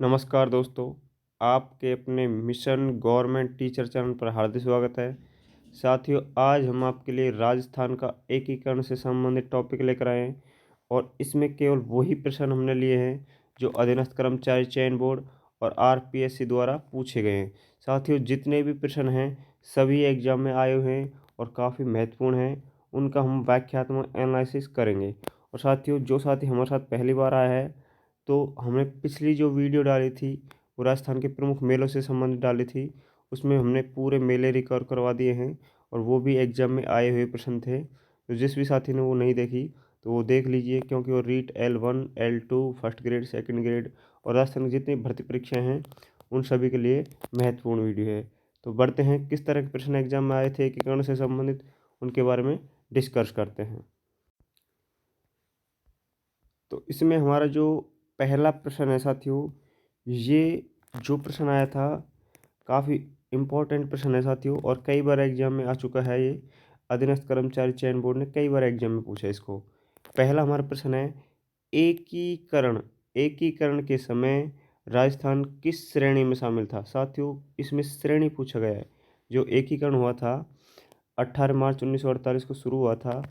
नमस्कार दोस्तों, आपके अपने मिशन गवर्नमेंट टीचर चैनल पर हार्दिक स्वागत है। साथियों, आज हम आपके लिए राजस्थान का एकीकरण से संबंधित टॉपिक लेकर आए हैं और इसमें केवल वही प्रश्न हमने लिए हैं जो अधीनस्थ कर्मचारी चयन बोर्ड और आरपीएससी द्वारा पूछे गए हैं। साथियों, जितने भी प्रश्न हैं सभी एग्जाम में आए हुए हैं और काफ़ी महत्वपूर्ण हैं। उनका हम व्याख्यात्मक एनालिसिस करेंगे। और साथियों, जो साथी हमारे साथ पहली बार आया है तो हमने पिछली जो वीडियो डाली थी वो राजस्थान के प्रमुख मेलों से संबंधित डाली थी। उसमें हमने पूरे मेले रिकवर करवा दिए हैं और वो भी एग्जाम में आए हुए प्रश्न थे। तो जिस भी साथी ने वो नहीं देखी तो वो देख लीजिए, क्योंकि वो REET L1 L2 first grade second grade और राजस्थान की जितनी भर्ती परीक्षाएं हैं उन सभी के लिए महत्वपूर्ण वीडियो है। तो बढ़ते हैं, किस तरह के प्रश्न एग्जाम में आए थे एकीकरण से संबंधित उनके बारे में डिस्कस करते हैं। तो इसमें हमारा जो पहला प्रश्न है साथियों, ये जो प्रश्न आया था काफ़ी इम्पोर्टेंट प्रश्न है साथियों और कई बार एग्जाम में आ चुका है ये। अधीनस्थ कर्मचारी चयन बोर्ड ने कई बार एग्जाम में पूछा इसको। पहला हमारा प्रश्न है, एकीकरण एकीकरण के समय राजस्थान किस श्रेणी में शामिल था। साथियों, इसमें श्रेणी पूछा गया है। जो एकीकरण हुआ था 18 मार्च 1948 को शुरू हुआ था,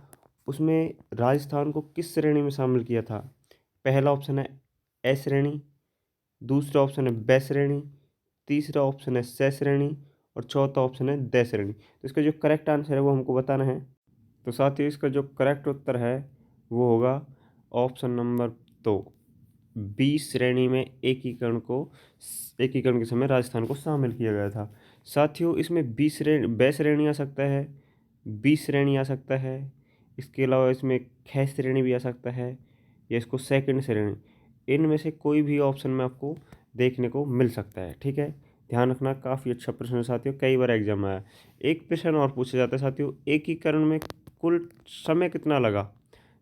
उसमें राजस्थान को किस श्रेणी में शामिल किया था। पहला ऑप्शन है ए श्रेणी, दूसरा ऑप्शन है ब श्रेणी, तीसरा ऑप्शन है स श्रेणी और चौथा ऑप्शन है द श्रेणी। तो इसका जो करेक्ट आंसर है वो हमको बताना है। तो साथियों, इसका जो करेक्ट उत्तर है वो होगा ऑप्शन नंबर 2, बी श्रेणी में एकीकरण के समय राजस्थान को शामिल किया गया था। साथियों, इसमें ब श्रेणी आ सकता है, बी श्रेणी आ सकता है, इसके अलावा इसमें ख श्रेणी भी आ सकता है या इसको सेकंड श्रेणी। इनमें से कोई भी ऑप्शन में आपको देखने को मिल सकता है। ठीक है, ध्यान रखना, काफ़ी अच्छा प्रश्न है साथियों, कई बार एग्जाम में आया। एक प्रश्न और पूछा जाता है साथियों, एकीकरण में कुल समय कितना लगा।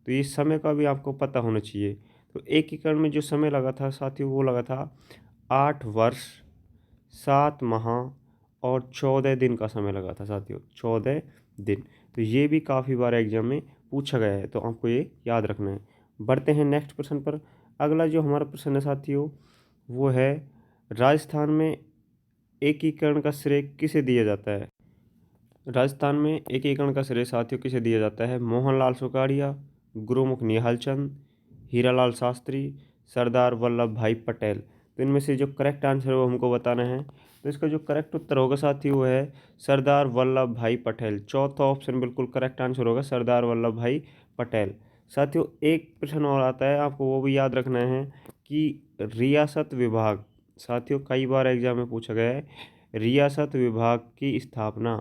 तो ये समय का भी आपको पता होना चाहिए। तो एकीकरण में जो समय लगा था साथियों वो लगा था 8 वर्ष 7 माह और 14 दिन का समय लगा था साथियों, 14 दिन। तो ये भी काफ़ी बार एग्जाम में पूछा गया है, तो आपको ये याद रखना है। बढ़ते हैं नेक्स्ट प्रश्न पर। अगला जो हमारा प्रश्न है साथियों वो है, राजस्थान में एकीकरण का श्रेय किसे दिया जाता है। राजस्थान में एकीकरण का श्रेय साथियों किसे दिया जाता है। मोहनलाल सुखाड़िया, गुरुमुख निहालचंद, हीरालाल शास्त्री, सरदार वल्लभ भाई पटेल। तो इनमें से जो करेक्ट आंसर है वो हमको बताना है। तो इसका जो करेक्ट उत्तर होगा साथी वो है सरदार वल्लभ भाई पटेल। चौथा ऑप्शन बिल्कुल करेक्ट आंसर होगा, सरदार वल्लभ भाई पटेल। साथियों, एक प्रश्न और आता है, आपको वो भी याद रखना है कि रियासत विभाग, साथियों कई बार एग्जाम में पूछा गया है, रियासत विभाग की स्थापना,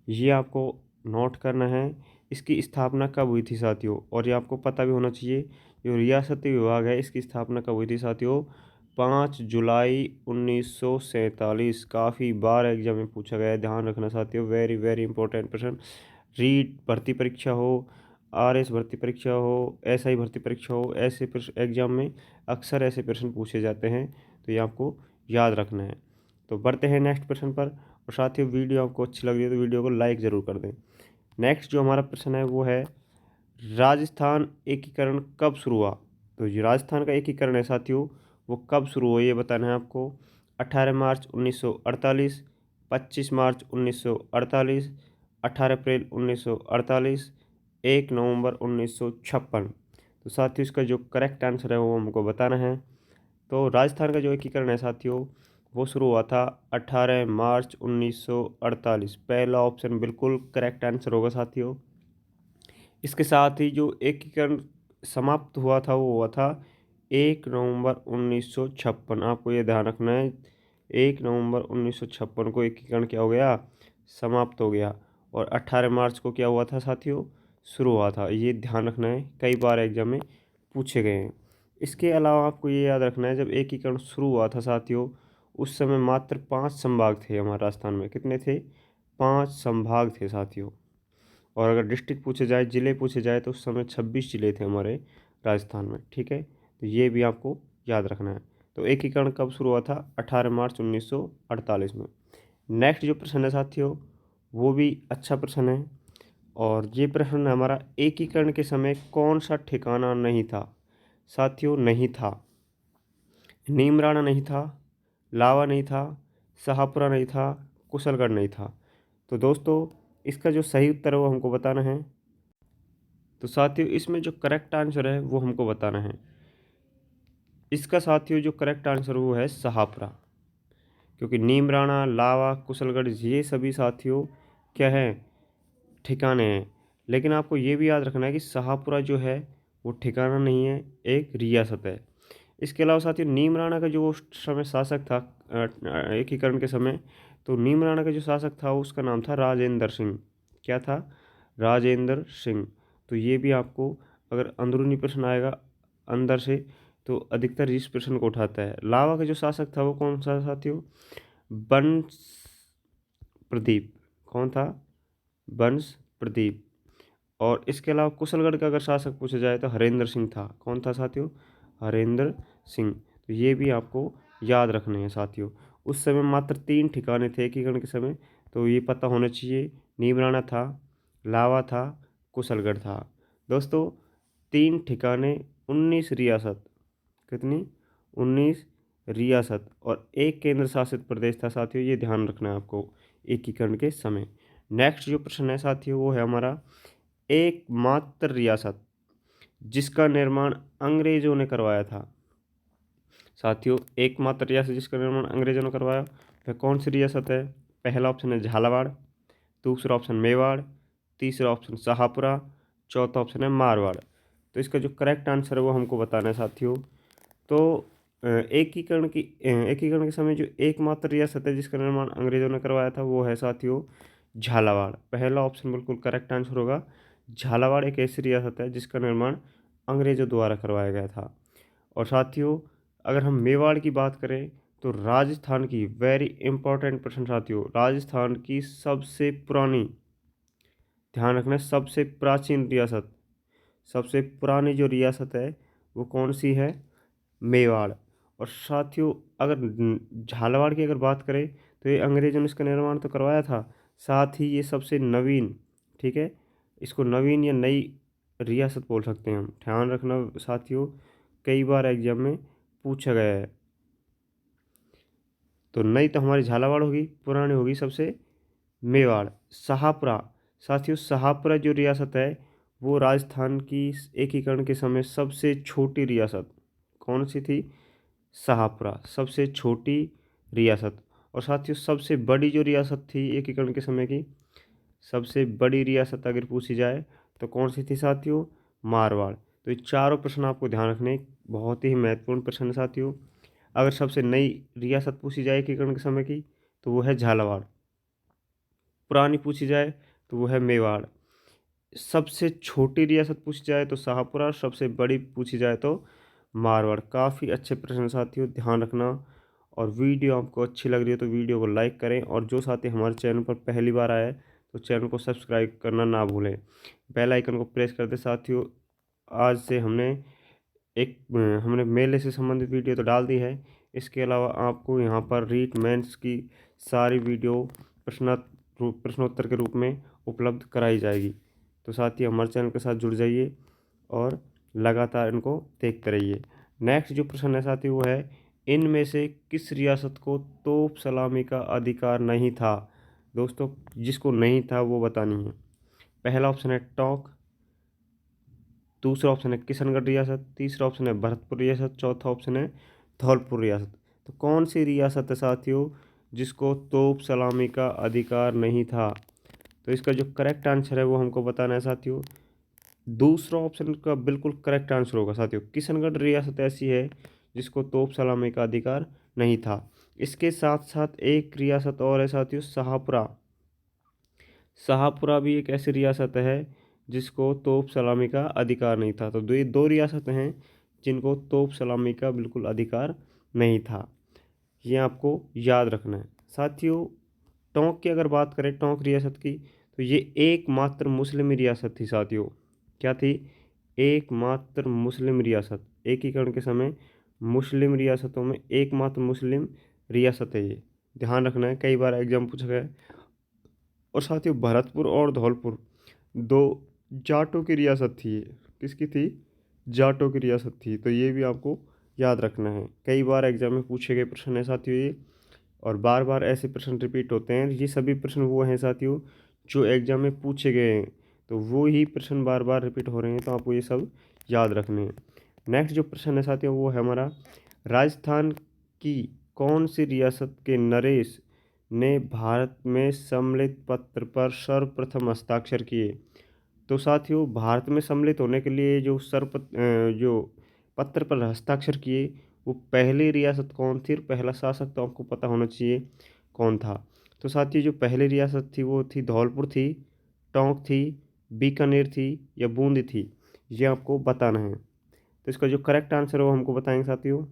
ये आपको नोट करना है। इसकी स्थापना कब हुई थी साथियों, और ये आपको पता भी होना चाहिए। जो रियासती विभाग है इसकी स्थापना कब हुई थी साथियों, 5 जुलाई 1947। काफ़ी बार एग्जाम में पूछा गया है, ध्यान रखना साथियों, वेरी वेरी इंपॉर्टेंट प्रश्न। रीट भर्ती परीक्षा हो, आरएस भर्ती परीक्षा हो, एसआई भर्ती परीक्षा हो, ऐसे एग्जाम में अक्सर ऐसे प्रश्न पूछे जाते हैं, तो ये आपको याद रखना है। तो बढ़ते हैं नेक्स्ट प्रश्न पर। और साथियों, वीडियो आपको अच्छी लग रही है तो वीडियो को लाइक ज़रूर कर दें। नेक्स्ट जो हमारा प्रश्न है वो है, राजस्थान एकीकरण कब शुरू हुआ। तो जो राजस्थान का एकीकरण है साथियों वो कब शुरू हुआ ये बताना है आपको। 18 मार्च 1948, 25 मार्च 1948, 18 अप्रैल 1948, 1 नवंबर 1956। तो साथियों, इसका जो करेक्ट आंसर है वो हमको बताना है। तो राजस्थान का जो एकीकरण है साथियों वो शुरू हुआ था 18 मार्च 1948। पहला ऑप्शन बिल्कुल करेक्ट आंसर होगा साथियों। इसके साथ ही जो एकीकरण समाप्त हुआ था वो हुआ था 1 नवंबर 1956। आपको ये ध्यान रखना है, 1 नवंबर 1956 को एकीकरण क्या हो गया, समाप्त हो गया। और 18 मार्च को क्या हुआ था साथियों, शुरू हुआ था। ये ध्यान रखना है, कई बार एग्जाम में पूछे गए हैं। इसके अलावा आपको ये याद रखना है, जब एकीकरण शुरू हुआ था साथियों उस समय मात्र 5 संभाग थे हमारे राजस्थान में। कितने थे, 5 संभाग थे साथियों। और अगर डिस्ट्रिक्ट पूछे जाए, ज़िले पूछे जाए, तो उस समय 26 ज़िले थे हमारे राजस्थान में। ठीक है, तो ये भी आपको याद रखना है। तो एकीकरण कब शुरू हुआ था, 18 मार्च 1948 में। नेक्स्ट जो प्रश्न है साथियों वो भी अच्छा प्रश्न है, और ये प्रश्न हमारा, एकीकरण के समय कौन सा ठिकाना नहीं था। साथियों, नहीं था, नीमराणा नहीं था, लावा नहीं था, शाहपुरा नहीं था, कुशलगढ़ नहीं था। तो दोस्तों इसका जो सही उत्तर है वो हमको बताना है। तो साथियों इसमें जो करेक्ट आंसर है वो हमको बताना है। इसका साथियों जो करेक्ट आंसर वो है शाहपुरा, क्योंकि नीमराणा, लावा, कुशलगढ़ ये सभी साथियों क्या है, ठिकाने हैं। लेकिन आपको ये भी याद रखना है कि शाहपुरा जो है वो ठिकाना नहीं है, एक रियासत है। इसके अलावा साथियों नीमराणा का जो उस समय शासक था एकीकरण के समय, तो नीमराणा का जो शासक था उसका नाम था राजेंद्र सिंह। क्या था? राजेंद्र सिंह। तो ये भी आपको अगर अंदरूनी प्रश्न आएगा अंदर से तो अधिकतर इस प्रश्न को उठाता है। लावा का जो शासक था वो कौन सा साथियों? वंश प्रदीप। कौन था? वंश प्रदीप। और इसके अलावा कुशलगढ़ का अगर शासक पूछा जाए तो हरेंद्र सिंह था। कौन था साथियों? हरेंद्र सिंह। तो ये भी आपको याद रखने हैं साथियों। उस समय मात्र 3 ठिकाने थे एकीकरण के समय, तो ये पता होना चाहिए। नीमराणा था, लावा था, कुशलगढ़ था। दोस्तों 3 ठिकाने, 19 रियासत। कितनी? 19 रियासत और एक केंद्र शासित प्रदेश था साथियों। ये ध्यान रखना है आपको एकीकरण के समय। नेक्स्ट जो प्रश्न है साथियों वो है हमारा, एकमात्र रियासत जिसका निर्माण अंग्रेजों ने करवाया था। साथियों एकमात्र रियासत जिसका निर्माण अंग्रेजों ने करवाया वह कौन सी रियासत है? पहला ऑप्शन है झालावाड़, दूसरा ऑप्शन मेवाड़, तीसरा ऑप्शन शाहपुरा, चौथा ऑप्शन है मारवाड़। तो इसका जो करेक्ट आंसर है वो हमको बताना है साथियों। तो एकीकरण के समय जो एकमात्र रियासत है जिसका निर्माण अंग्रेजों ने करवाया था वो है साथियों झालावाड़। पहला ऑप्शन बिल्कुल करेक्ट आंसर होगा। झालावाड़ एक ऐसी रियासत है जिसका निर्माण अंग्रेजों द्वारा करवाया गया था। और साथियों अगर हम मेवाड़ की बात करें तो राजस्थान की, वेरी इंपॉर्टेंट प्रश्न साथियों, राजस्थान की सबसे पुरानी, ध्यान रखना, सबसे प्राचीन रियासत, सबसे पुरानी जो रियासत है वो कौन सी है? मेवाड़। और साथियों अगर झालावाड़ की अगर बात करें तो ये अंग्रेजों ने इसका निर्माण तो करवाया था, साथ ही ये सबसे नवीन, ठीक है, इसको नवीन या नई रियासत बोल सकते हैं हम। ध्यान रखना साथियों, कई बार एग्जाम में पूछा गया है। तो नई तो हमारी झालावाड़ होगी, पुरानी होगी सबसे मेवाड़। शाहपुरा, साथियों शाहपुरा जो रियासत है वो राजस्थान की एकीकरण के समय सबसे छोटी रियासत कौन सी थी? शाहपुरा, सबसे छोटी रियासत। और साथियों सबसे बड़ी जो रियासत थी एकीकरण के समय की, सबसे बड़ी रियासत अगर पूछी जाए तो कौन सी थी साथियों? मारवाड़। तो ये चारों प्रश्न आपको ध्यान रखने, बहुत ही महत्वपूर्ण प्रश्न है साथियों। अगर सबसे नई रियासत पूछी जाए एकीकरण के समय की तो वो है झालावाड़, पुरानी पूछी जाए तो वो है मेवाड़, सबसे छोटी रियासत पूछी जाए तो शाहपुरा, सबसे बड़ी पूछी जाए तो मारवाड़। काफ़ी अच्छे प्रश्न साथियों, ध्यान रखना। और वीडियो आपको अच्छी लग रही है तो वीडियो को लाइक करें, और जो साथी हमारे चैनल पर पहली बार आए तो चैनल को सब्सक्राइब करना ना भूलें, बेल आइकन को प्रेस कर दें साथियों। आज से हमने मेले से संबंधित वीडियो तो डाल दी है, इसके अलावा आपको यहाँ पर रीट मेंस की सारी वीडियो प्रश्नोत्तर के रूप में उपलब्ध कराई जाएगी। तो साथ ही हमारे चैनल के साथ जुड़ जाइए और लगातार इनको देखते रहिए। नेक्स्ट जो प्रश्न है साथी वो है, इनमें से किस रियासत को तोप सलामी का अधिकार नहीं था? दोस्तों जिसको नहीं था वो बतानी है। पहला ऑप्शन है टोंक, दूसरा ऑप्शन है किशनगढ़ रियासत, तीसरा ऑप्शन है भरतपुर रियासत, चौथा ऑप्शन है धौलपुर रियासत। तो कौन सी रियासत है साथियों जिसको तोप सलामी का अधिकार नहीं था? तो इसका जो करेक्ट आंसर है वो हमको बताना है साथियों। दूसरा ऑप्शन का बिल्कुल करेक्ट आंसर होगा साथियों। किशनगढ़ रियासत ऐसी है जिसको तोप सलामी का अधिकार नहीं था। इसके साथ साथ एक रियासत और है साथियों, शाहपुरा। शाहपुरा भी एक ऐसी रियासत है जिसको तोप सलामी का अधिकार नहीं था। तो दो रियासतें हैं जिनको तोप सलामी का बिल्कुल अधिकार नहीं था, ये आपको याद रखना है साथियों। टोंक की अगर बात करें, टोंक रियासत की, तो ये एकमात्र मुस्लिम रियासत थी साथियों। क्या थी? एकमात्र मुस्लिम रियासत, एकीकरण के समय मुस्लिम रियासतों में एकमात्र मुस्लिम रियासत है ये, ध्यान रखना है, कई बार एग्जाम पूछा गया है। और साथियों भरतपुर और धौलपुर दो जाटों की रियासत थी ये। किसकी थी? जाटों की रियासत थी। तो ये भी आपको याद रखना है। कई बार एग्जाम में पूछे गए प्रश्न है साथियों ये, और बार बार ऐसे प्रश्न रिपीट होते हैं। ये सभी प्रश्न वो हैं साथियों जो एग्जाम में पूछे गए हैं, तो वो ही प्रश्न बार बार रिपीट हो रहे हैं, तो आपको ये सब याद रखने हैं। नेक्स्ट जो प्रश्न है साथियों वो है हमारा, राजस्थान की कौन सी रियासत के नरेश ने भारत में सम्मिलित पत्र पर सर्वप्रथम हस्ताक्षर किए? तो साथियों भारत में सम्मिलित होने के लिए जो पत्र पर हस्ताक्षर किए वो पहली रियासत कौन थी, और पहला शासक तो आपको पता होना चाहिए कौन था। तो साथियों जो पहली रियासत थी वो थी धौलपुर थी, टोंक थी, बीकानेर थी या बूंदी थी, ये आपको बताना है। तो इसका जो करेक्ट आंसर है वो हमको बताएंगे साथियों।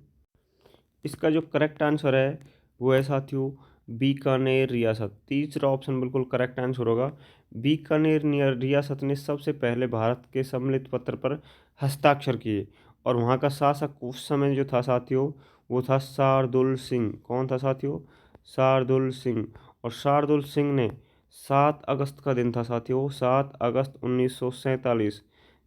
इसका जो करेक्ट आंसर है वो है साथियों बीकानेर रियासत। तीसरा ऑप्शन बिल्कुल करेक्ट आंसर होगा। बीकानेर रियासत ने सबसे पहले भारत के सम्मिलित पत्र पर हस्ताक्षर किए, और वहाँ का शासक उस समय जो था साथियों वो था शार्दुल सिंह। कौन था साथियों? शार्दुल सिंह। और शार्दुल सिंह ने 7 अगस्त का दिन था साथियों, 7 अगस्त 1947।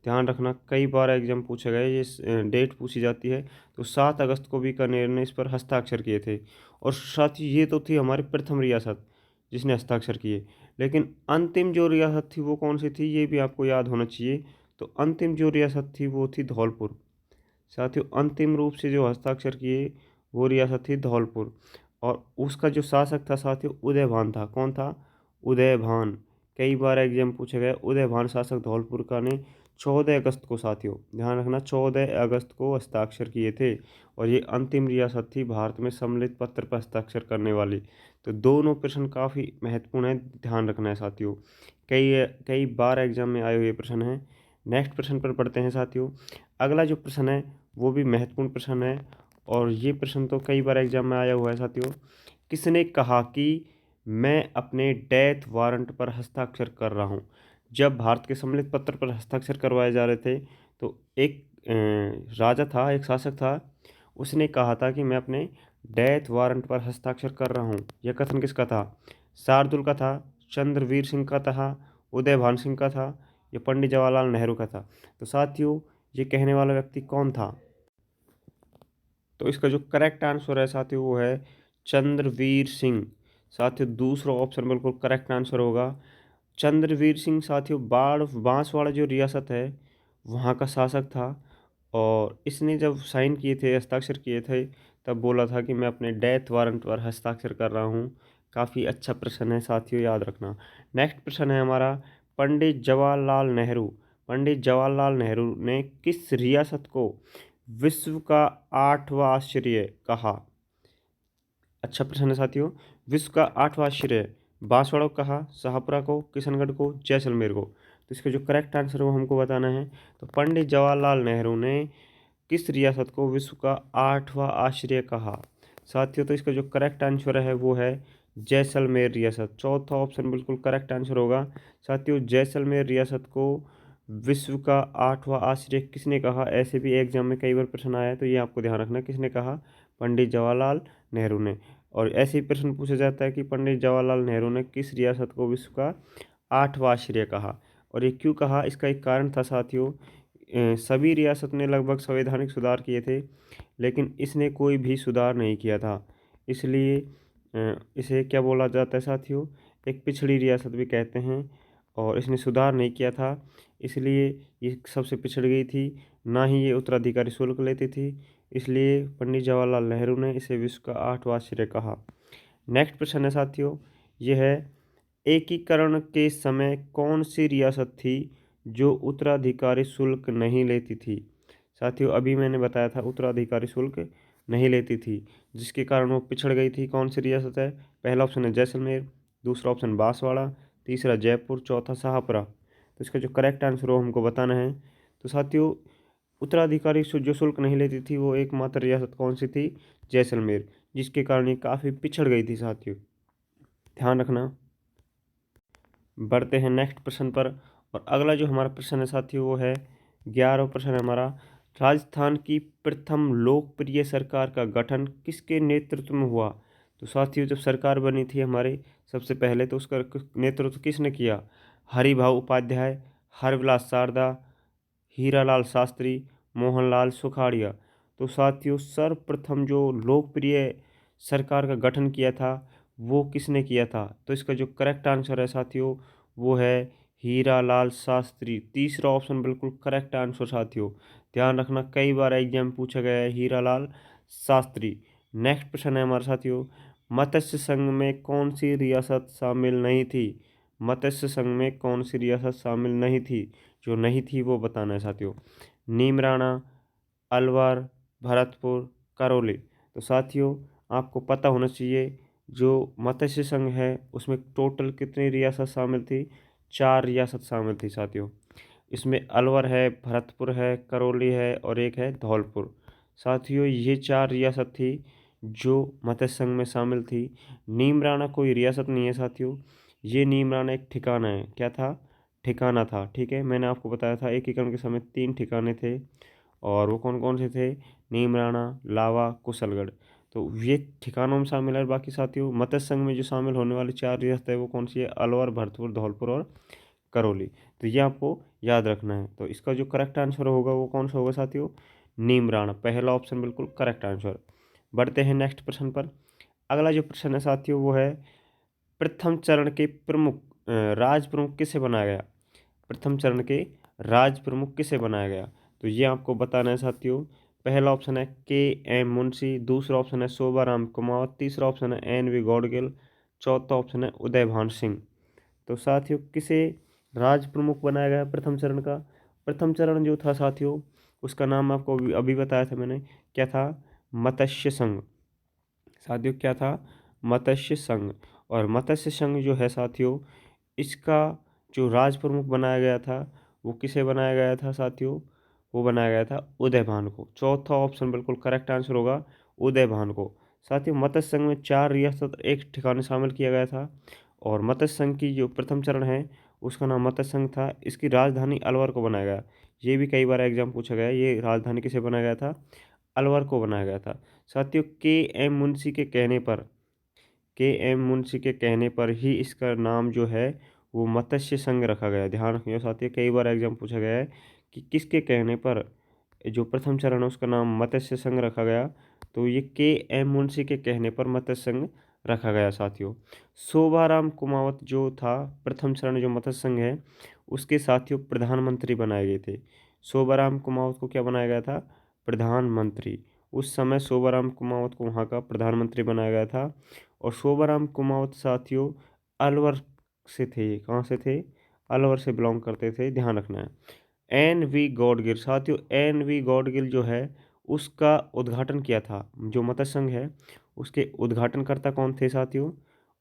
ध्यान रखना कई बार एग्जाम पूछे गए, ये डेट पूछी जाती है। तो 7 अगस्त को बीकानेर ने इस पर हस्ताक्षर किए थे। और साथ ही ये तो थी हमारी प्रथम रियासत जिसने हस्ताक्षर किए, लेकिन अंतिम जो रियासत थी वो कौन सी थी ये भी आपको याद होना चाहिए। तो अंतिम जो रियासत थी वो थी धौलपुर। साथियों अंतिम रूप से जो हस्ताक्षर किए वो रियासत थी धौलपुर, और उसका जो शासक था साथियों उदयभान था। कौन था? उदयभान। कई बार एग्जाम पूछे गए। उदयभान शासक धौलपुर का ने 14 अगस्त को, साथियों ध्यान रखना, 14 अगस्त को हस्ताक्षर किए थे, और ये अंतिम रियासत थी भारत में सम्मिलित पत्र पर हस्ताक्षर करने वाली। तो दोनों प्रश्न काफ़ी महत्वपूर्ण है, ध्यान रखना है साथियों। कई कई बार एग्जाम में आए हुए प्रश्न हैं। नेक्स्ट प्रश्न पर पढ़ते हैं साथियों। अगला जो प्रश्न है वो भी महत्वपूर्ण प्रश्न है, और ये प्रश्न तो कई बार एग्जाम में आया हुआ है साथियों। किसने कहा कि मैं अपने डेथ वारंट पर हस्ताक्षर कर रहा हूँ? जब भारत के सम्मिलित पत्र पर हस्ताक्षर करवाए जा रहे थे, तो एक राजा था, एक शासक था, उसने कहा था कि मैं अपने डेथ वारंट पर हस्ताक्षर कर रहा हूँ। यह कथन किसका था? शार्दुल का था, चंद्रवीर सिंह का था, उदयभान सिंह का था, या पंडित जवाहरलाल नेहरू का था? तो साथियों ये कहने वाला व्यक्ति कौन था? तो इसका जो करेक्ट आंसर है साथियों वो है चंद्रवीर सिंह। साथियों दूसरा ऑप्शन बिल्कुल करेक्ट आंसर होगा। चंद्रवीर सिंह साथियों बांसवाड़ा जो रियासत है वहाँ का शासक था, और इसने जब साइन किए थे, हस्ताक्षर किए थे, तब बोला था कि मैं अपने डेथ वारंट पर हस्ताक्षर कर रहा हूँ। काफ़ी अच्छा प्रश्न है साथियों, याद रखना। नेक्स्ट प्रश्न है हमारा, पंडित जवाहरलाल नेहरू। पंडित जवाहरलाल नेहरू ने किस रियासत को विश्व का 8वां आश्चर्य कहा? अच्छा प्रश्न है साथियों। विश्व का 8वां आश्चर्य बांसवाड़ा को कहा, शाहपुरा को, किशनगढ़ को, जैसलमेर को? तो इसका जो करेक्ट आंसर है वो हमको बताना है। तो पंडित जवाहरलाल नेहरू ने किस रियासत को विश्व का 8वां आश्चर्य कहा? साथियों तो इसका जो करेक्ट आंसर है वो है जैसलमेर रियासत। चौथा ऑप्शन बिल्कुल करेक्ट आंसर होगा। साथियों जैसलमेर रियासत को विश्व का 8वां आश्चर्य किसने कहा? ऐसे भी एग्जाम में कई बार प्रश्न आया है, तो ये आपको ध्यान रखना किसने कहा? पंडित जवाहरलाल नेहरू ने। और ऐसे ही प्रश्न पूछा जाता है कि पंडित जवाहरलाल नेहरू ने किस रियासत को विश्व का 8वां आश्चर्य कहा, और ये क्यों कहा? इसका एक कारण था साथियों, सभी रियासत ने लगभग संवैधानिक सुधार किए थे, लेकिन इसने कोई भी सुधार नहीं किया था, इसलिए इसे क्या बोला जाता है साथियों? एक पिछड़ी रियासत भी कहते हैं। और इसने सुधार नहीं किया था, इसलिए ये सबसे पिछड़ गई थी। ना ही ये उत्तराधिकारी शुल्क लेती थी, इसलिए पंडित जवाहरलाल नेहरू ने इसे विश्व का 8वां आश्चर्य कहा। नेक्स्ट प्रश्न है साथियों, यह है, एकीकरण के समय कौन सी रियासत थी जो उत्तराधिकारी शुल्क नहीं लेती थी? साथियों अभी मैंने बताया था उत्तराधिकारी शुल्क नहीं लेती थी, जिसके कारण वो पिछड़ गई थी। कौन सी रियासत है? पहला ऑप्शन है जैसलमेर, दूसरा ऑप्शन बांसवाड़ा, तीसरा जयपुर, चौथा शाहपुरा। तो इसका जो करेक्ट आंसर हो हमको बताना है। तो साथियों उत्तराधिकारी जो शुल्क नहीं लेती थी वो एकमात्र रियासत कौन सी थी? जैसलमेर, जिसके कारण ये काफ़ी पिछड़ गई थी साथियों, ध्यान रखना। बढ़ते हैं नेक्स्ट प्रश्न पर, और अगला जो हमारा प्रश्न है साथियों वो है 11वां प्रश्न है हमारा, राजस्थान की प्रथम लोकप्रिय सरकार का गठन किसके नेतृत्व में हुआ? तो साथियों जब सरकार बनी थी हमारे सबसे पहले, तो उसका नेतृत्व किसने किया? हरिभाऊ उपाध्याय, हरविलास शारदा, हीरालाल शास्त्री, मोहनलाल सुखाड़िया? तो साथियों सर्वप्रथम जो लोकप्रिय सरकार का गठन किया था वो किसने किया था? तो इसका जो करेक्ट आंसर है साथियों वो है हीरालाल शास्त्री। तीसरा ऑप्शन बिल्कुल करेक्ट आंसर साथियों। ध्यान रखना कई बार एग्जाम पूछा गया है हीरालाल शास्त्री। नेक्स्ट प्रश्न है हमारे साथियों, मत्स्य संघ में कौन सी रियासत शामिल नहीं थी? मत्स्य संघ में कौन सी रियासत शामिल नहीं थी? जो नहीं थी वो बताना है साथियों। नीमराणा, अलवर, भरतपुर, करौली। तो साथियों आपको पता होना चाहिए जो मत्स्य संघ है उसमें टोटल कितनी रियासत शामिल थी? 4 रियासत शामिल थी साथियों। इसमें अलवर है, भरतपुर है, करौली है और एक है धौलपुर। साथियों ये 4 रियासत थी जो मत्स्य संघ में शामिल थी। नीमराणा कोई रियासत नहीं है साथियों, ये नीमराणा एक ठिकाना है। क्या था? ठिकाना था। ठीक है, मैंने आपको बताया था एकीकरण के समय 3 ठिकाने थे और वो कौन कौन से थे? नीमराणा, लावा, कुशलगढ़। तो ये ठिकानों में शामिल है। बाकी साथियों मत्स्य संघ में जो शामिल होने वाली 4 रियासत है वो कौन सी है? अलवर, भरतपुर, धौलपुर और करौली। तो ये आपको याद रखना है। तो इसका जो करेक्ट आंसर होगा वो कौन सा होगा साथियों? नीमराणा। पहला ऑप्शन बिल्कुल करेक्ट आंसर। बढ़ते हैं नेक्स्ट प्रश्न पर। अगला जो प्रश्न है साथियों वो है प्रथम चरण के प्रमुख राज प्रमुख किसे बनाया गया? प्रथम चरण के राज प्रमुख किसे बनाया गया? तो ये आपको बताना है साथियों। पहला ऑप्शन है के एम मुंशी, दूसरा ऑप्शन है शोभाराम कुमावत, तीसरा ऑप्शन है एन वी गौडगिल, चौथा ऑप्शन है उदयभान सिंह। तो साथियों किसे राज प्रमुख बनाया गया प्रथम चरण का? प्रथम चरण जो था साथियों उसका नाम आपको अभी अभी बताया था मैंने। क्या था? मत्स्य संघ। साथियों क्या था? मत्स्य संघ। और मत्स्य संघ जो है साथियों इसका जो राज प्रमुख बनाया गया था वो किसे बनाया गया था साथियों? वो बनाया गया था उदयभान को। चौथा ऑप्शन बिल्कुल करेक्ट आंसर होगा उदयभान को। साथियों मत्स्य संघ में 4 रियासत एक ठिकाने शामिल किया गया था और मत्स्य संघ की जो प्रथम चरण है उसका नाम मत्स्य संघ था। इसकी राजधानी अलवर को बनाया गया। ये भी कई बार एग्जाम पूछा गया है, ये राजधानी किसे बनाया गया था? अलवर को बनाया गया था। साथियों के एम मुंशी के कहने पर, के एम मुंशी के कहने पर ही इसका नाम जो है वो मत्स्य संघ रखा गया। ध्यान रखिएगा साथियों कई बार एग्जाम पूछा गया है कि किसके कहने पर जो प्रथम चरण है उसका नाम मत्स्य संघ रखा गया। तो ये के एम मुंशी के कहने पर मत्स्य संघ रखा गया साथियों। शोभाराम कुमावत जो था प्रथम चरण जो मत्स्य संघ है उसके साथियों प्रधानमंत्री बनाए गए थे। शोभाराम कुमावत को क्या बनाया गया था? प्रधानमंत्री। उस समय शोभाराम कुमावत को वहाँ का प्रधानमंत्री बनाया गया था। और शोभाराम कुमावत साथियों अलवर से थे। कहाँ से थे? अलवर से बिलोंग करते थे। ध्यान रखना है। N V Gadgil. साथियों एन वी गॉडगिल जो है उसका उद्घाटन किया था। जो मत्स्य संघ है उसके उद्घाटनकर्ता कौन थे साथियों?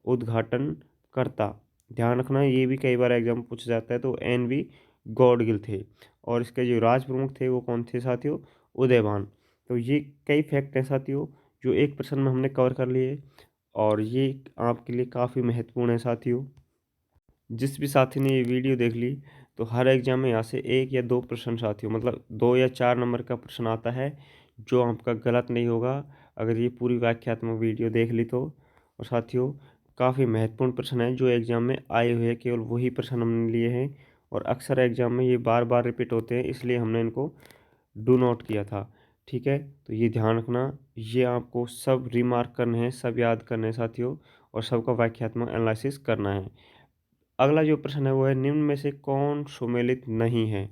उद्घाटनकर्ता। ध्यान रखना ये भी कई बार एग्जाम पूछा जाता है। तो एन वी गॉडगिल थे। और इसके जो राज प्रमुख थे वो कौन थे साथियों? उदयभान। तो ये कई फैक्ट हैं साथियों जो एक प्रश्न में हमने कवर कर लिए और ये आपके लिए काफ़ी महत्वपूर्ण है साथियों। जिस भी साथी ने ये वीडियो देख ली तो हर एग्जाम में यहाँ से 1 या 2 प्रश्न साथियों मतलब 2 या 4 नंबर का प्रश्न आता है जो आपका गलत नहीं होगा अगर ये पूरी व्याख्यात्मक वीडियो देख ली तो। और साथियों काफ़ी महत्वपूर्ण प्रश्न है जो एग्जाम में आए हुए हैं, केवल वही प्रश्न हमने लिए हैं और अक्सर एग्जाम में ये बार बार रिपीट होते हैं इसलिए हमने इनको डू नोट किया था। ठीक है, तो ये ध्यान रखना, ये आपको सब रिमार्क करने हैं, सब याद करने हैं साथियों और सबका व्याख्यात्मक एनालिसिस करना है। अगला जो प्रश्न है वो है निम्न में से कौन सुमेलित नहीं है?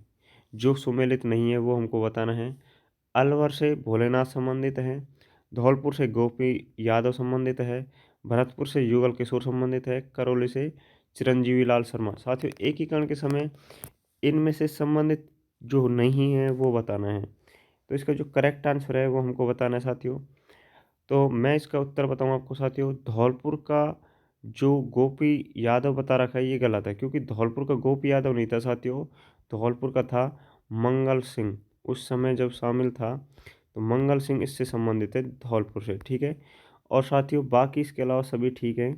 जो सुमेलित नहीं है वो हमको बताना है। अलवर से भोलेनाथ संबंधित है, धौलपुर से गोपी यादव संबंधित है, भरतपुर से युगल किशोर संबंधित है, करौली से चिरंजीवी लाल शर्मा। साथियों एकीकरण के समय इनमें से संबंधित जो नहीं है वो बताना है। तो इसका जो करेक्ट आंसर है वो हमको बताना है साथियों। तो मैं इसका उत्तर बताऊँ आपको साथियों, धौलपुर का जो गोपी यादव बता रखा है ये गलत है क्योंकि धौलपुर का गोपी यादव नहीं था साथियों, धौलपुर का था मंगल सिंह। उस समय जब शामिल था तो मंगल सिंह इससे संबंधित है धौलपुर से। ठीक है, और साथियों बाकी इसके अलावा सभी ठीक हैं।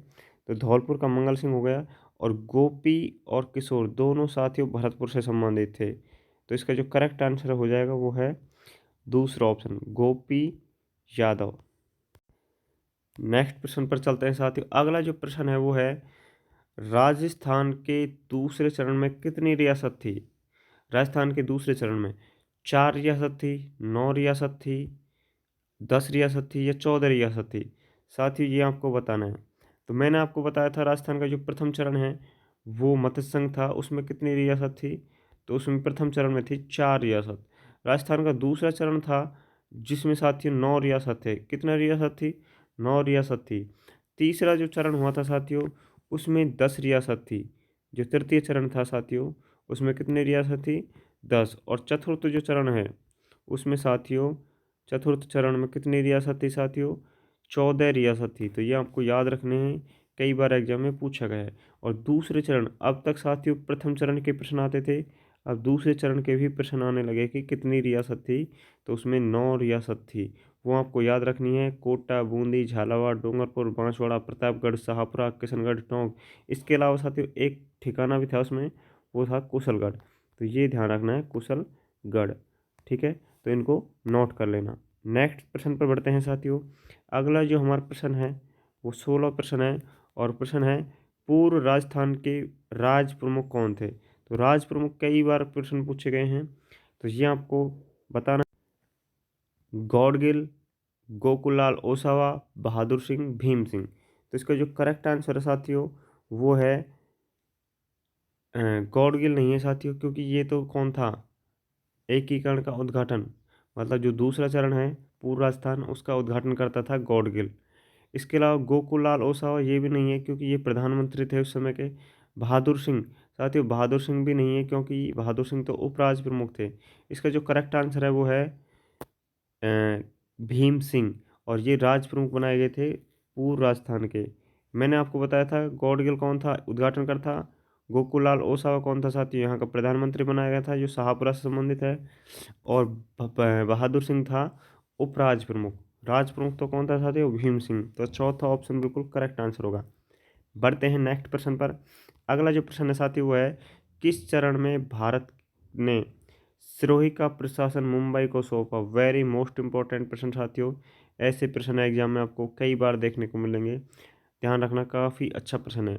तो धौलपुर का मंगल सिंह हो गया और गोपी और किशोर दोनों साथियों भरतपुर से संबंधित थे। तो इसका जो करेक्ट आंसर हो जाएगा वो है दूसरा ऑप्शन गोपी यादव। नेक्स्ट प्रश्न पर चलते हैं साथियों। अगला जो प्रश्न है वो है राजस्थान के दूसरे चरण में कितनी रियासत थी? राजस्थान के दूसरे चरण में 4 रियासत थी, 9 रियासत थी, 10 रियासत थी या 14 रियासत थी? साथियों ये आपको बताना है। तो मैंने आपको बताया था राजस्थान का जो प्रथम चरण है वो मतस्य संघ था, उसमें कितनी रियासत थी? तो उसमें प्रथम चरण में थी 4 रियासत। राजस्थान का दूसरा चरण था जिसमें साथियों 9 रियासत थे। कितना रियासत थी? 9 रियासत थी। तीसरा जो चरण हुआ था साथियों उसमें 10 रियासत थी। जो तृतीय चरण था साथियों उसमें कितनी रियासत थी? 10। और चतुर्थ जो चरण है उसमें साथियों चतुर्थ चरण में कितनी रियासत थी साथियों? 14 रियासत थी। तो ये आपको याद रखने हैं, कई बार एग्जाम में पूछा गया है। और दूसरे चरण, अब तक साथियों प्रथम चरण के प्रश्न आते थे, अब दूसरे चरण के भी प्रश्न आने लगे कि कितनी रियासत थी? तो उसमें 9 रियासत थी। वो आपको याद रखनी है। कोटा, बूंदी, झालावाड़, डूंगरपुर, बांसवाड़ा, प्रतापगढ़, शाहपुरा, किशनगढ़, टोंक। इसके अलावा साथियों एक ठिकाना भी था उसमें, वो था कुशलगढ़। तो ये ध्यान रखना है, कुशलगढ़। ठीक है, तो इनको नोट कर लेना। नेक्स्ट प्रश्न पर बढ़ते हैं साथियों। अगला जो हमारा प्रश्न है वो 16 प्रश्न है, और प्रश्न है पूर्व राजस्थान के राज प्रमुख कौन थे? तो राज प्रमुख कई बार प्रश्न पूछे गए हैं, तो ये आपको बताना। गौडगिल, गोकुललाल ओसावा, बहादुर सिंह, भीम सिंह। तो इसका जो करेक्ट आंसर है साथियों वो है गौडगिल नहीं है साथियों, क्योंकि ये तो कौन था? एकीकरण का उद्घाटन, मतलब जो दूसरा चरण है पूर्व राजस्थान उसका उद्घाटन करता था गौडगिल। इसके अलावा गोकुललाल ओसावा ये भी नहीं है, क्योंकि ये प्रधानमंत्री थे उस समय के। बहादुर सिंह, साथियों बहादुर सिंह भी नहीं है, क्योंकि बहादुर सिंह तो उपराज प्रमुख थे। इसका जो करेक्ट आंसर है वो है भीम सिंह। और ये राज प्रमुख बनाए गए थे पूर्व राजस्थान के। मैंने आपको बताया था गौडगिल कौन था उद्घाटन कर था, गोकुललाल ओसावा कौन था साथियों यहाँ का प्रधानमंत्री बनाया गया था जो शाहपुरा से संबंधित है, और बहादुर सिंह था उपराज प्रमुख। राज प्रमुख तो कौन था साथियों? भीम सिंह। तो चौथा ऑप्शन बिल्कुल करेक्ट आंसर होगा। बढ़ते हैं नेक्स्ट प्रश्न पर। अगला जो प्रश्न है साथियों वो है किस चरण में भारत ने सिरोही का प्रशासन मुंबई को सौंपा? वेरी मोस्ट इंपॉर्टेंट प्रश्न साथियों। ऐसे प्रश्न एग्जाम में आपको कई बार देखने को मिलेंगे, ध्यान रखना, काफ़ी अच्छा प्रश्न है।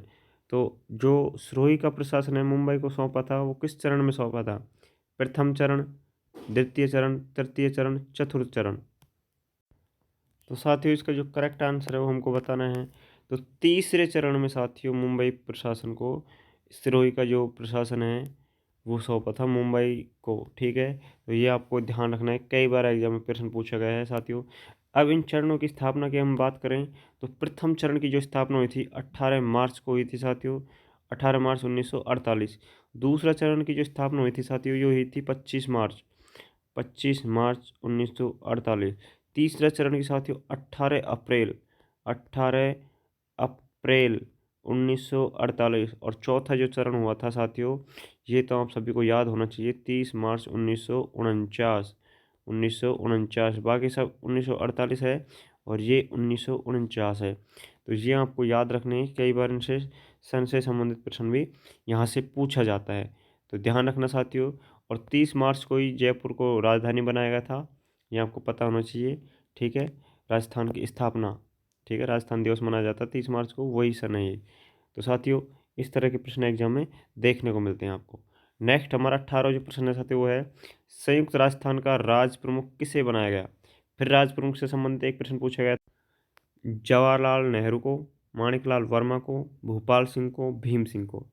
तो जो सिरोही का प्रशासन है मुंबई को सौंपा था वो किस चरण में सौंपा था? प्रथम चरण, द्वितीय चरण, तृतीय चरण, चतुर्थ चरण। तो साथियों इसका जो करेक्ट आंसर है वो हमको बताना है। तो तीसरे चरण में साथियों मुंबई प्रशासन को, सिरोही का जो प्रशासन है वो सौंपा था मुंबई को। ठीक है, तो ये आपको ध्यान रखना है, कई बार एग्जाम में प्रश्न पूछा गया है साथियों। अब इन चरणों की स्थापना की हम बात करें तो प्रथम चरण की जो स्थापना हुई थी 18 मार्च को हुई थी साथियों, 18 मार्च 1948। दूसरा चरण की जो स्थापना हुई थी साथियों ये हुई थी 25 मार्च 1948। तीसरा चरण की साथियों 18 अप्रैल और चौथा जो चरण हुआ था साथियों ये तो आप सभी को याद होना चाहिए, 30 मार्च 1949। बाकी सब 1948 है और ये 1949 है। तो ये आपको याद रखने हैं, कई बार इनसे सन से संबंधित प्रश्न भी यहाँ से पूछा जाता है, तो ध्यान रखना साथियों। और 30 मार्च को ही जयपुर को राजधानी बनाया गया था, ये आपको पता होना चाहिए। ठीक है, राजस्थान की स्थापना, ठीक है, राजस्थान दिवस मनाया जाता है 30 मार्च को, वही सन है ये। तो साथियों इस तरह के प्रश्न एग्जाम में देखने को मिलते हैं आपको। नेक्स्ट हमारा 18 जो प्रश्न है साथियों वो है संयुक्त राजस्थान का राज प्रमुख किसे बनाया गया? फिर राज प्रमुख से संबंधित एक प्रश्न पूछा गया, जवाहरलाल नेहरू को, माणिकलाल वर्मा को, भूपाल सिंह को, भीम सिंह को।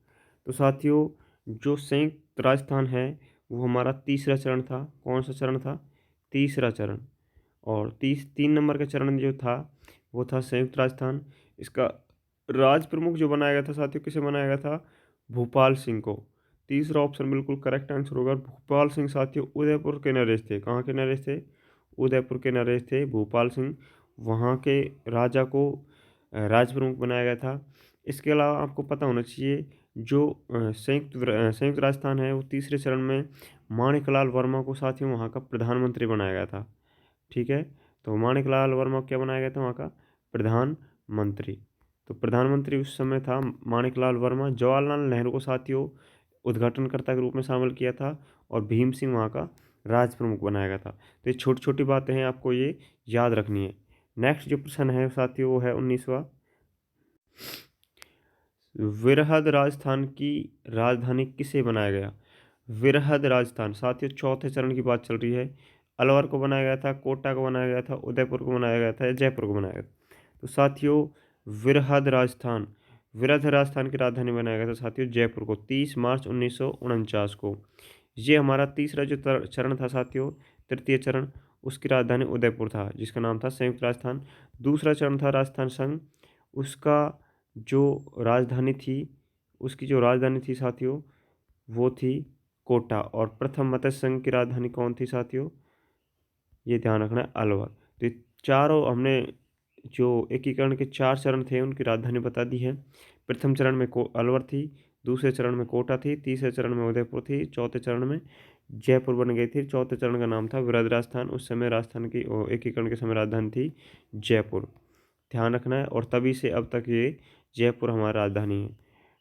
तो साथियों जो संयुक्त राजस्थान है वो हमारा तीसरा चरण था। कौन सा चरण था? तीसरा चरण। और 3 नंबर का चरण जो था वो था संयुक्त राजस्थान। इसका राज प्रमुख जो बनाया गया था साथियों किसे बनाया गया था? भूपाल सिंह को। तीसरा ऑप्शन बिल्कुल करेक्ट आंसर होगा। भूपाल सिंह साथियों उदयपुर के नरेश थे। कहाँ के नरेश थे? उदयपुर के नरेश थे भूपाल सिंह। वहाँ के राजा को राज प्रमुख बनाया गया था। इसके अलावा आपको पता होना चाहिए जो संयुक्त राजस्थान है वो तीसरे चरण में माणिकलाल वर्मा को साथियों वहाँ का प्रधानमंत्री बनाया गया था। ठीक है, तो माणिकलाल वर्मा क्या बनाया गया था वहाँ का? प्रधानमंत्री। तो प्रधानमंत्री उस समय था माणिकलाल वर्मा। जवाहरलाल नेहरू को साथियों उद्घाटनकर्ता के रूप में शामिल किया था, और भीम सिंह वहाँ का राज प्रमुख बनाया गया था। तो ये छोटी छोटी बातें हैं, आपको ये याद रखनी है। नेक्स्ट जो प्रश्न है साथियों वो है 19वां, विरहद राजस्थान की राजधानी किसे बनाया गया? विरहद राजस्थान साथियों चौथे चरण की बात चल रही है। अलवर को बनाया गया था, कोटा को बनाया गया था, उदयपुर को बनाया गया था या जयपुर को बनाया गया था? तो साथियों विरहद राजस्थान, विरध राजस्थान की राजधानी बनाया गया था साथियों जयपुर को 30 मार्च 1949 को। ये हमारा तीसरा जो चरण था साथियों, तृतीय चरण, उसकी राजधानी उदयपुर था जिसका नाम था संयुक्त राजस्थान। दूसरा चरण था राजस्थान संघ, उसका जो राजधानी थी, उसकी जो राजधानी थी साथियों वो थी कोटा। और प्रथम मत्स्य संघ की राजधानी कौन थी साथियों? ये ध्यान रखना है अलवर। तो ये चारों हमने जो एकीकरण के 4 चरण थे उनकी राजधानी बता दी है। प्रथम चरण में अलवर थी, दूसरे चरण में कोटा थी, तीसरे चरण में उदयपुर थी, चौथे चरण में जयपुर बन गई थी, चौथे चरण का नाम था वृहद राजस्थान। उस समय राजस्थान की एकीकरण के समय राजधानी थी जयपुर, ध्यान रखना है। और तभी से अब तक ये जयपुर हमारी राजधानी है।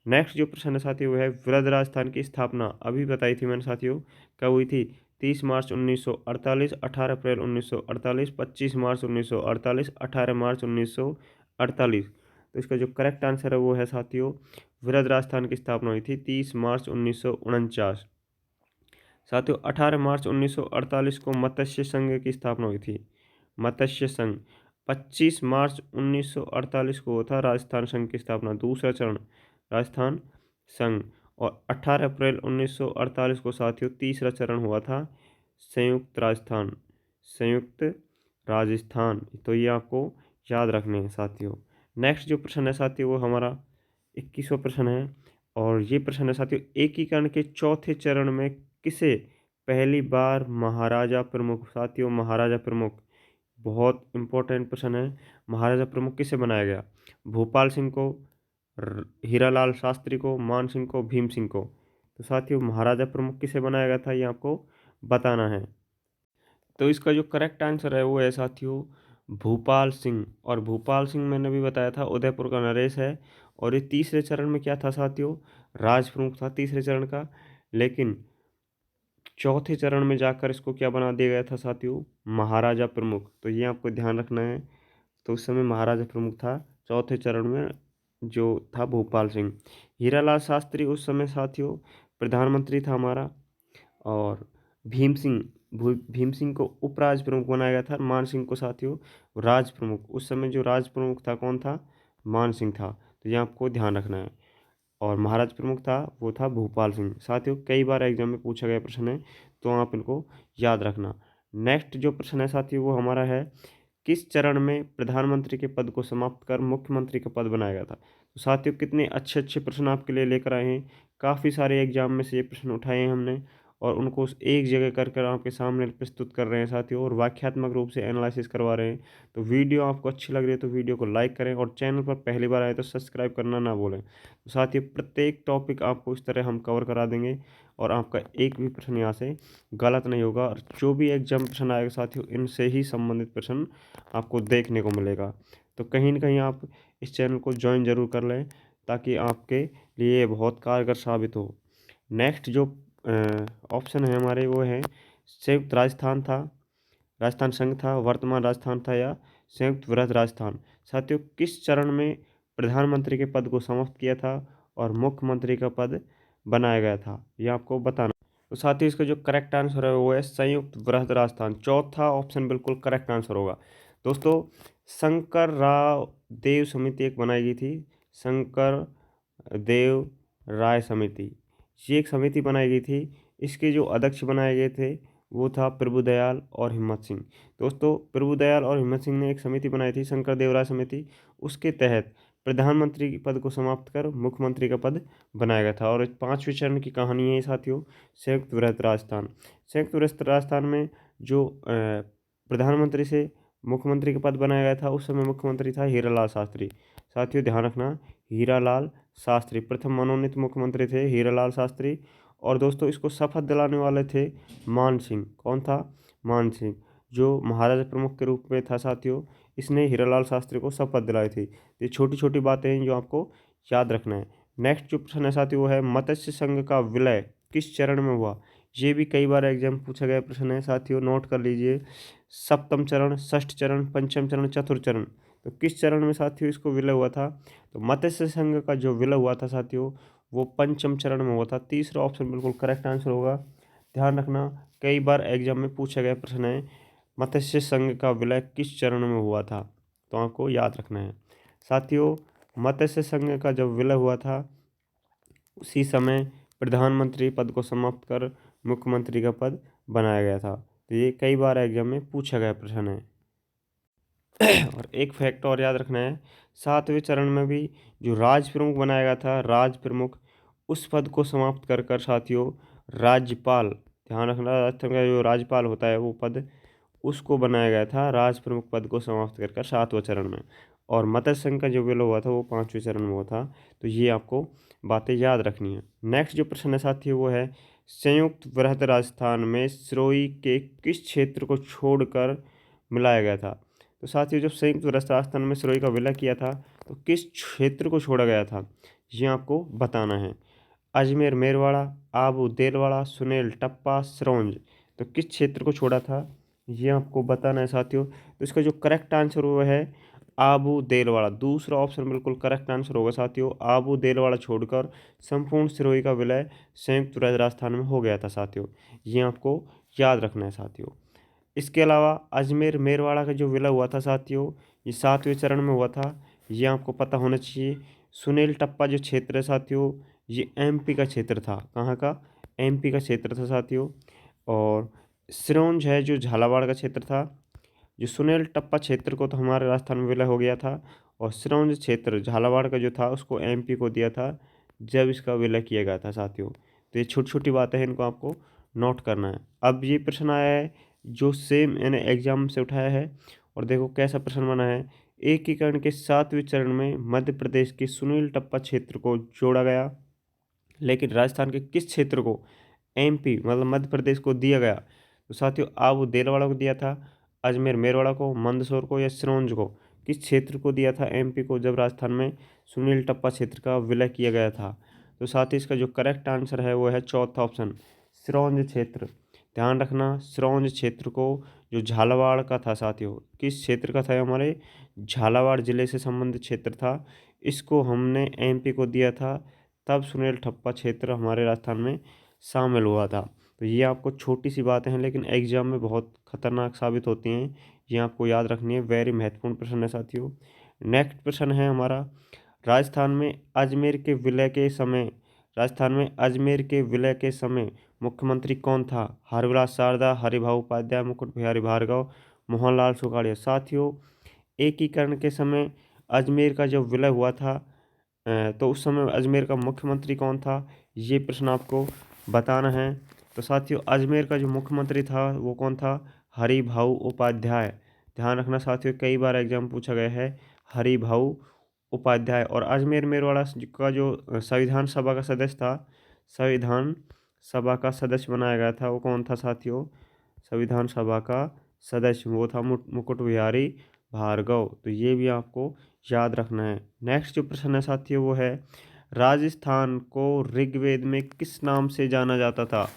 नेक्स्ट जो प्रश्न है साथियों वो है वृहद राजस्थान की स्थापना अभी बताई थी मैंने साथियों, कब हुई थी? 30 मार्च 1948, 18 अप्रैल 1948, 25 मार्च 1948, 18 मार्च 1948। तो इसका जो करेक्ट आंसर है वो है साथियों वृहद राजस्थान की स्थापना हुई थी 30 मार्च 1949। साथियों 18 मार्च 1948 को मत्स्य संघ की स्थापना हुई थी, मत्स्य संघ। 25 मार्च 1948 को हुआ था राजस्थान संघ की स्थापना, दूसरा चरण राजस्थान संघ। और 18 अप्रैल 1948 को साथियों तीसरा चरण हुआ था संयुक्त राजस्थान, संयुक्त राजस्थान। तो ये आपको याद रखने हैं साथियों। नेक्स्ट जो प्रश्न है साथियों वो हमारा 21वां प्रश्न है। और ये प्रश्न है साथियों एकीकरण के चौथे चरण में किसे पहली बार महाराजा प्रमुख, साथियों महाराजा प्रमुख बहुत इंपॉर्टेंट प्रश्न है। महाराजा प्रमुख किसे बनाया गया? भोपाल सिंह को, हीरालाल शास्त्री को, मान सिंह को, भीम सिंह को? तो साथियों महाराजा प्रमुख किसे बनाया गया था ये आपको बताना है। तो इसका जो करेक्ट आंसर है वो है साथियों भूपाल सिंह। और भूपाल सिंह मैंने भी बताया था उदयपुर का नरेश है। और ये तीसरे चरण में क्या था साथियों? राज प्रमुख था तीसरे चरण का। लेकिन चौथे चरण में जाकर इसको क्या बना दिया गया था साथियों? महाराजा प्रमुख। तो ये आपको ध्यान रखना है। तो उस समय महाराजा प्रमुख था चौथे चरण में जो था भोपाल सिंह। हीरालाल शास्त्री उस समय साथियों प्रधानमंत्री था हमारा। और भीम सिंह, भीम सिंह को उपराज प्रमुख बनाया गया था। मान सिंह को साथियों राज प्रमुख। उस समय जो राज प्रमुख था कौन था? मान सिंह था। तो ये आपको ध्यान रखना है। और महाराज प्रमुख था वो था भूपाल सिंह। साथियों कई बार एग्जाम में पूछा गया प्रश्न है तो आप इनको याद रखना। नेक्स्ट जो प्रश्न है साथियों वो हमारा है किस चरण में प्रधानमंत्री के पद को समाप्त कर मुख्यमंत्री का पद बनाया गया था? तो साथियों कितने अच्छे अच्छे प्रश्न आपके लिए लेकर आए हैं। काफ़ी सारे एग्जाम में से ये प्रश्न उठाए हैं हमने और उनको एक जगह कर कर आपके सामने प्रस्तुत कर रहे हैं साथियों, और वाक्यात्मक रूप से एनालिसिस करवा रहे हैं। तो वीडियो आपको अच्छी लग रही है तो वीडियो को लाइक करें और चैनल पर पहली बार आए तो सब्सक्राइब करना ना भूलें। तो साथियों प्रत्येक टॉपिक आपको इस तरह हम कवर करा देंगे और आपका एक भी प्रश्न यहाँ से गलत नहीं होगा। और जो भी एग्जाम प्रश्न आएगा साथियों इनसे ही संबंधित प्रश्न आपको देखने को मिलेगा। तो कहीं ना कहीं आप इस चैनल को ज्वाइन जरूर कर लें ताकि आपके लिए बहुत कारगर साबित हो। नेक्स्ट जो ऑप्शन है हमारे वो है संयुक्त राजस्थान था, राजस्थान संघ था, वर्तमान राजस्थान था, या संयुक्त वृहद राजस्थान। साथियों किस चरण में प्रधानमंत्री के पद को समाप्त किया था और मुख्यमंत्री का पद बनाया गया था ये आपको बताना। तो साथियों इसका जो करेक्ट आंसर है वो है संयुक्त वृहद राजस्थान। चौथा ऑप्शन बिल्कुल करेक्ट आंसर होगा। दोस्तों शंकर राव देव समिति एक बनाई गई थी, शंकर देव राय समिति। ये एक समिति बनाई गई थी। इसके जो अध्यक्ष बनाए गए थे वो था प्रभुदयाल और हिम्मत सिंह। दोस्तों प्रभुदयाल और हिम्मत सिंह ने एक समिति बनाई थी शंकर देवराय समिति। उसके तहत प्रधानमंत्री के पद को समाप्त कर मुख्यमंत्री का पद बनाया गया था। और 5वें चरण की कहानी है साथियों संयुक्त वृहद राजस्थान। संयुक्त वृहद राजस्थान में जो प्रधानमंत्री से मुख्यमंत्री का पद बनाया गया था उस समय मुख्यमंत्री था हीरालाल शास्त्री। साथियों ध्यान रखना हीरालाल शास्त्री प्रथम मनोनीत मुख्यमंत्री थे हीरालाल शास्त्री। और दोस्तों इसको शपथ दिलाने वाले थे मान सिंह। कौन था? मान सिंह जो महाराजा प्रमुख के रूप में था साथियों। इसने हीरालाल शास्त्री को शपथ दिलाई थी। ये छोटी छोटी बातें हैं जो आपको याद रखना है। नेक्स्ट जो प्रश्न है साथियों वो है मत्स्य संघ का विलय किस चरण में हुआ? ये भी कई बार एग्जाम पूछा गया प्रश्न है साथियों, नोट कर लीजिए। सप्तम चरण, षष्ठ चरण, पंचम चरण, चतुर्थ चरण। तो किस चरण में साथियों इसको विलय हुआ था? तो मत्स्य संघ का जो विलय हुआ था साथियों वो पंचम चरण में हुआ था। तीसरा ऑप्शन बिल्कुल करेक्ट आंसर होगा। ध्यान रखना कई बार एग्जाम में पूछा गया प्रश्न है, मत्स्य संघ का विलय किस चरण में हुआ था, तो आपको याद रखना है। साथियों, मत्स्य संघ का जब विलय हुआ था उसी समय प्रधानमंत्री पद को समाप्त कर मुख्यमंत्री का पद बनाया गया था। तो ये कई बार एग्जाम में पूछा गया प्रश्न है। और एक फैक्ट और याद रखना है, 7वें चरण में भी जो राज प्रमुख बनाया गया था, राज प्रमुख, उस पद को समाप्त कर कर साथियों राज्यपाल, ध्यान रखना राजस्थान का जो राज्यपाल होता है वो पद, उसको बनाया गया था राज प्रमुख पद को समाप्त कर कर 7वें चरण में। और मत्स्य संघ का जो विलय हुआ था वो 5वें चरण में हुआ था। तो ये आपको बातें याद रखनी है। नेक्स्ट जो प्रश्न है साथियों वो है, संयुक्त वृहद राजस्थान में सिरोही के किस क्षेत्र को छोड़कर मिलाया गया था। तो साथियों, जब संयुक्त राजस्थान में सिरोही का विलय किया था तो किस क्षेत्र को छोड़ा गया था, ये आपको बताना है। अजमेर मेरवाड़ा, आबू देलवाड़ा, सुनेल टप्पा, सिरोंज, तो किस क्षेत्र को छोड़ा था ये आपको बताना है साथियों। तो इसका जो करेक्ट आंसर वो है आबू देलवाड़ा, दूसरा ऑप्शन बिल्कुल करेक्ट आंसर होगा साथियों। आबू देलवाड़ा छोड़कर संपूर्ण सिरोही का विलय संयुक्त राज्य राजस्थान में हो गया था साथियों, ये आपको याद रखना है साथियों। इसके अलावा अजमेर मेरवाड़ा का जो विलय हुआ था साथियों, ये 7वें चरण में हुआ था, ये आपको पता होना चाहिए। सुनील टप्पा जो क्षेत्र है साथियों, ये एमपी का क्षेत्र था। कहाँ का? एमपी का क्षेत्र था साथियों। और सिरोंज है जो झालावाड़ का क्षेत्र था। जो सुनील टप्पा क्षेत्र को तो हमारे राजस्थान में विलय हो गया था, और सिरोंज क्षेत्र झालावाड़ का जो था उसको एमपी को दिया था जब इसका विलय किया गया था साथियों। तो ये छोटी छोटी बातें हैं, इनको आपको नोट करना है। अब ये प्रश्न आया है जो सेम मैंने एग्जाम से उठाया है, और देखो कैसा प्रश्न बना है। एकीकरण के 7वें चरण में मध्य प्रदेश के सुनील टप्पा क्षेत्र को जोड़ा गया, लेकिन राजस्थान के किस क्षेत्र को एमपी मतलब मध्य प्रदेश को दिया गया। तो साथियों, आबू देलवाड़ा को दिया था, अजमेर मेरवाड़ा को, मंदसौर को, या सिरोंज को, किस क्षेत्र को दिया था एमपी को जब राजस्थान में सुनील टप्पा क्षेत्र का विलय किया गया था। तो साथ ही इसका जो करेक्ट आंसर है वो है चौथा ऑप्शन, सिरोंज क्षेत्र। ध्यान रखना, सिरोंज क्षेत्र को जो झालावाड़ का था साथियों, किस क्षेत्र का था, हमारे झालावाड़ जिले से संबंधित क्षेत्र था, इसको हमने एमपी को दिया था, तब सुनील टप्पा क्षेत्र हमारे राजस्थान में शामिल हुआ था। तो ये आपको छोटी सी बातें हैं लेकिन एग्जाम में बहुत खतरनाक साबित होती हैं, ये आपको याद रखनी है। वेरी महत्वपूर्ण प्रश्न है साथियों। नेक्स्ट प्रश्न है हमारा, राजस्थान में अजमेर के विलय के समय राजस्थान में अजमेर के विलय के समय मुख्यमंत्री कौन था। हरविलास शारदा, हरिभाऊ उपाध्याय, मुकुट बिहारी भार्गव, मोहनलाल सुखाड़िया। साथियों, एकीकरण के समय अजमेर का जब विलय हुआ था तो उस समय अजमेर का मुख्यमंत्री कौन था, ये प्रश्न आपको बताना है। तो साथियों, अजमेर का जो मुख्यमंत्री था वो कौन था, हरिभाऊ उपाध्याय। ध्यान रखना साथियों, कई बार एग्जाम पूछा गया है हरिभाऊ उपाध्याय। और अजमेर मेरवाड़ा का जो संविधान सभा का सदस्य था, संविधान सभा का सदस्य बनाया गया था वो कौन था साथियों, संविधान सभा का सदस्य वो था मुकुट बिहारी भार्गव। तो ये भी आपको याद रखना है। नेक्स्ट जो प्रश्न है साथियों वो है, राजस्थान को ऋग्वेद में किस नाम से जाना जाता था।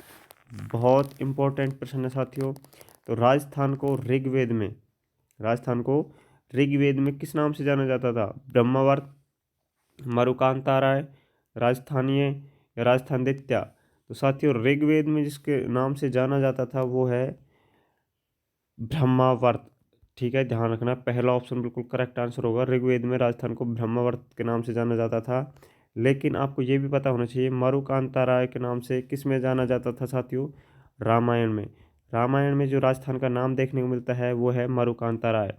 बहुत इंपॉर्टेंट प्रश्न है साथियों। तो राजस्थान को ऋग्वेद में किस नाम से जाना जाता था, ब्रह्मावर्त, मरुकांता राय, राजस्थानीय, या राजस्थानदित्या। तो साथियों, ऋग्वेद में जिसके नाम से जाना जाता था वो है ब्रह्मावर्त। ठीक है, ध्यान रखना, पहला ऑप्शन बिल्कुल करेक्ट आंसर होगा। ऋग्वेद में राजस्थान को ब्रह्मावर्त के नाम से जाना जाता था। लेकिन आपको ये भी पता होना चाहिए मरुकांता राय के नाम से किस में जाना जाता था साथियों, रामायण में। रामायण में जो राजस्थान का नाम देखने को मिलता है वो है मरुकांता राय।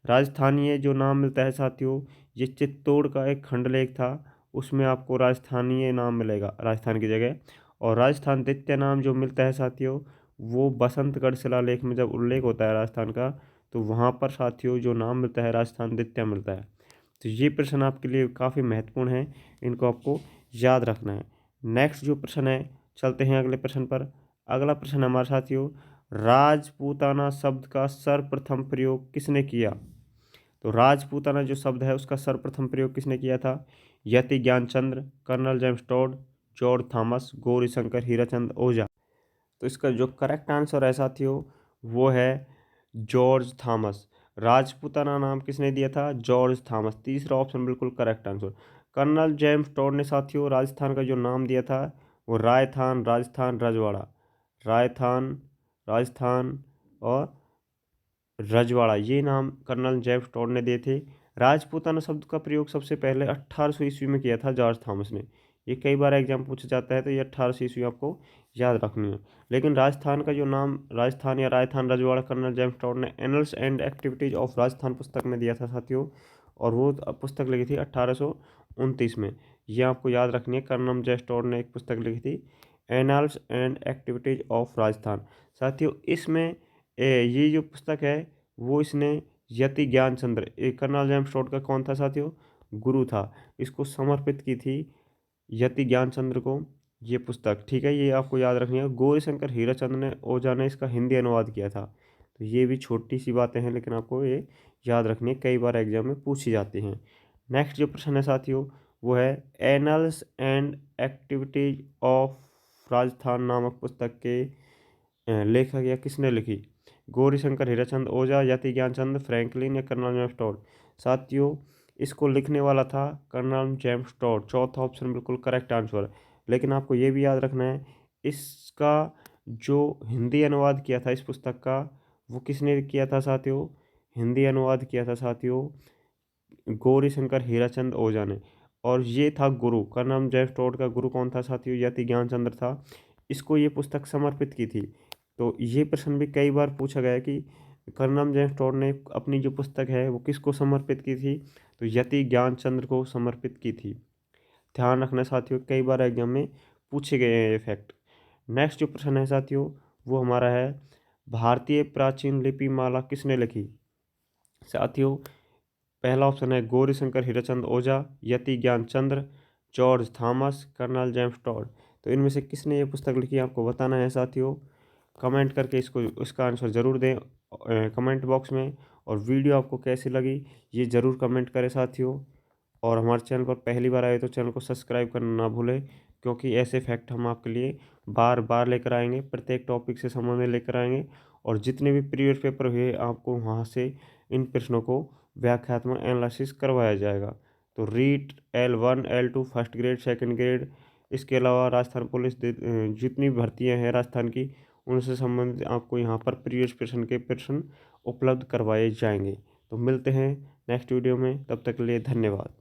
राजस्थानीय जो नाम मिलता है साथियों, ये चित्तौड़ का एक खंडलेख था, उसमें आपको राजस्थानीय नाम मिलेगा राजस्थान की जगह। और राजस्थान द्वितीय नाम जो मिलता है साथियों, वो बसंतगढ़ शिलालेख में जब उल्लेख होता है राजस्थान का, तो वहाँ पर साथियों जो नाम मिलता है राजस्थान द्वितीय मिलता है। तो ये प्रश्न आपके लिए काफ़ी महत्वपूर्ण है, इनको आपको याद रखना है। नेक्स्ट जो प्रश्न है, चलते हैं अगले प्रश्न पर। अगला प्रश्न हमारे साथियों, राजपूताना शब्द का सर्वप्रथम प्रयोग किसने किया। तो राजपूताना जो शब्द है उसका सर्वप्रथम प्रयोग किसने किया था, Yati Gyanchandra, colonel James Tod, George Thomas, Gaurishankar Hirachand Ojha. तो इसका जो करेक्ट आंसर है साथियों वो है जॉर्ज थॉमस। राजपूताना नाम किसने दिया था, जॉर्ज थॉमस। तीसरा ऑप्शन बिल्कुल correct answer. Colonel James Tod ने साथियों राजस्थान का जो नाम दिया था वो रायथान राजस्थान रजवाड़ा, रायथान राजस्थान और रजवाड़ा, ये नाम कर्नल जेम्स टॉड ने दिए थे। राजपूताना शब्द का प्रयोग सबसे पहले 1800 ईस्वी में किया था जॉर्ज थॉमस ने। ये कई बार एग्जाम पूछा जाता है, तो ये 1800 ईस्वी आपको याद रखनी है। लेकिन राजस्थान का जो नाम राजस्थान या राजस्थान रजवाड़ा कर्नल जेम्स टॉड ने annuls and activities of Rajasthan पुस्तक में दिया था साथियों, और वो पुस्तक लिखी थी 1829 में। ये आपको याद रखनी है, कर्नल जेम्स टॉड ने एक पुस्तक लिखी थी annuls and activities of Rajasthan. साथियों इसमें ये जो पुस्तक है वो इसने यति ज्ञानचंद्र, कर्नल जेम्स टॉड का कौन था साथियों, गुरु था, इसको समर्पित की थी यति ज्ञानचंद्र को ये पुस्तक। ठीक है, ये आपको याद रखनी है। गौरीशंकर हीराचंद ने ओझा ने इसका हिंदी अनुवाद किया था। तो ये भी छोटी सी बातें हैं, लेकिन आपको ये याद रखनी है, कई बार एग्जाम में पूछी जाती हैं। नेक्स्ट जो प्रश्न है साथियों वो है annuls and activities of Rajasthan नामक पुस्तक के लेखक या किसने लिखी। गौरीशंकर हीराचंद ओझा, यति ज्ञानचंद, फ्रैंकलिन या कर्नल जेम्स टॉड। साथियों इसको लिखने वाला था कर्नल जेम्स टॉड, चौथा ऑप्शन बिल्कुल करेक्ट आंसर। लेकिन आपको ये भी याद रखना है, इसका जो हिंदी अनुवाद किया था इस पुस्तक का, वो किसने किया था साथियों, हिंदी अनुवाद किया था साथियों गौरीशंकर हीराचंद ओझा ने। और ये था गुरु, कर्नल जेम्स टॉड का गुरु कौन था साथियों, यति ज्ञानचंद्र था। इसको ये पुस्तक समर्पित की थी। तो ये प्रश्न भी कई बार पूछा गया कि कर्नल जेम्स टॉड ने अपनी जो पुस्तक है वो किसको समर्पित की थी, तो यति ज्ञानचंद्र को समर्पित की थी। ध्यान रखना साथियों, कई बार एग्जाम में पूछे गए हैं ये फैक्ट। नेक्स्ट जो प्रश्न है साथियों वो हमारा है भारतीय प्राचीन लिपि माला किसने लिखी। साथियों पहला ऑप्शन है Gaurishankar Hirachand Ojha, Yati Gyanchandra, George Thomas, colonel James Tod. तो इनमें से किसने ये पुस्तक लिखी आपको बताना है साथियों। कमेंट करके इसका आंसर ज़रूर दें कमेंट बॉक्स में। और वीडियो आपको कैसी लगी ये ज़रूर कमेंट करें साथियों। और हमारे चैनल पर पहली बार आए तो चैनल को सब्सक्राइब करना ना भूलें, क्योंकि ऐसे फैक्ट हम आपके लिए बार बार लेकर आएंगे, प्रत्येक टॉपिक से संबंधित लेकर आएंगे। और जितने भी प्रीवियस पेपर हुए आपको वहाँ से इन प्रश्नों को व्याख्यात्मक एनालिसिस करवाया जाएगा। तो REET L1 L2 first grade second grade, इसके अलावा राजस्थान पुलिस जितनी भर्तियां हैं राजस्थान की उनसे संबंधित आपको यहाँ पर प्रीवियस प्रश्न के प्रश्न उपलब्ध करवाए जाएंगे। तो मिलते हैं नेक्स्ट वीडियो में, तब तक के लिए धन्यवाद।